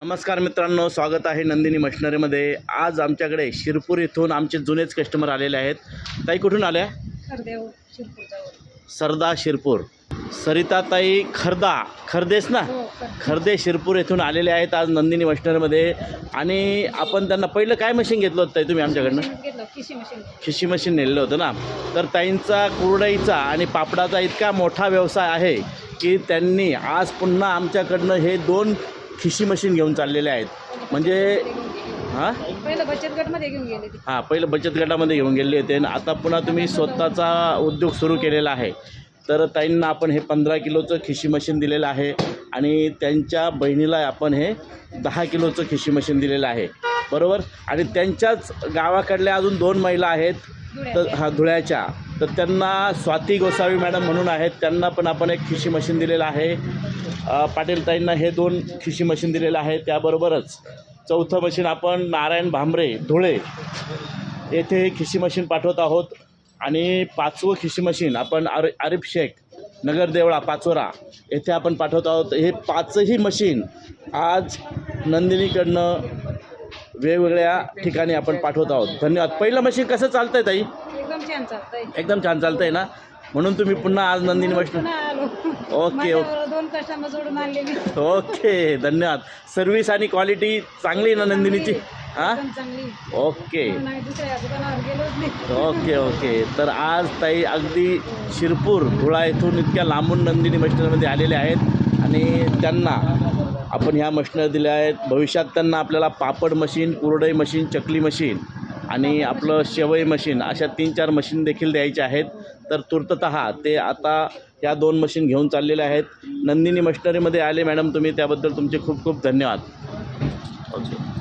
नमस्कार मित्रांनो, स्वागत आहे नंदिनी मशिनरीमध्ये। आज आमच्याकडे शिरपूर इथून आमचे जुनेच कस्टमर आलेले आहेत। ताई कुठून आल्या? खरदेव शिरपूर सरदा शिरपूर, सरिताताई खरदेस ना, खरदे शिरपूर येथून आलेले आहेत आज नंदिनी मशिनरीमध्ये। आणि आपण त्यांना पहिलं काय मशीन घेतलं होतं ताई तुम्ही आमच्याकडनं? खिशी मशीन नेलेलं होतं ना। तर ताईंचा कुरडईचा आणि पापडाचा इतका मोठा व्यवसाय आहे की त्यांनी आज पुन्हा आमच्याकडनं हे 2 खिशी मशीन घेऊन चाललेले आहेत। म्हणजे पहिलं बचत गटमध्ये घेऊन गेले ते। पहिलं बचत गटामध्ये घेऊन गेले होते आणि आता पुन्हा तुम्ही स्वतःचा उद्योग सुरू केलेला आहे। तर ताईंना आपण हे 15 किलोचं खिशी मशीन दिलेलं आहे आणि त्यांच्या बहिणीला आपण हे 10 किलोचं खिशी मशीन दिलेलं आहे, बरोबर। आणि त्यांच्याच गावाकडल्या अजून 2 महिला आहेत, तर धुळ्याच्या, तर त्यांना स्वाती गोसावी मॅडम म्हणून आहेत, त्यांना पण आपण एक खिशी मशीन दिलेलं आहे। पाटील ताईंना हे 2 खिशी मशीन दिलेलं आहे। त्याबरोबरच 4थं मशीन आपण नारायण भांबरे धुळे येथे हे खिशी मशीन पाठवत आहोत। आणि 5वं खिशी मशीन आपण आरिफ शेख नगरदेवळा पाचोरा येथे आपण पाठवत आहोत। हे 5ही मशीन आज नंदिनीकडनं वेगवेगळ्या ठिकाणी आपण पाठवत आहोत। धन्यवाद। पहिलं मशीन कसं चालतं आहे ताई? एकदम छान चालतंय, एकदम छान चालतं आहे ना, म्हणून तुम्ही पुन्हा आज Nandini machine. Okay okay 2 customer जोडून आणले मी। ओके, धन्यवाद। सर्व्हिस आणि क्वालिटी चांगली ना नंदिनीची? एकदम चांगली। ओके नाही दुसऱ्या दुकानावर गेलोच नाही। ओके ओके तर आज ताई अगदी शिरपूर धुळा येथून इतक्या लांबून नंदिनी मशिनरीमध्ये आलेले आहेत आणि त्यांना आपण ह्या मशिनरी दिल्या आहेत। भविष्यात त्यांना आपल्याला पापड मशीन, कुरडई मशीन, चकली मशीन आणि आपलं शेवई मशीन अशा 3-4 मशीन देखील द्यायचे आहेत। तर तुर्ततः ते आता या 2 मशीन घेऊन चाललेले आहेत। नंदिनी मशिनरीमध्ये आले मॅडम तुम्ही, त्याबद्दल तुमचे खूप खूप धन्यवाद। ओके।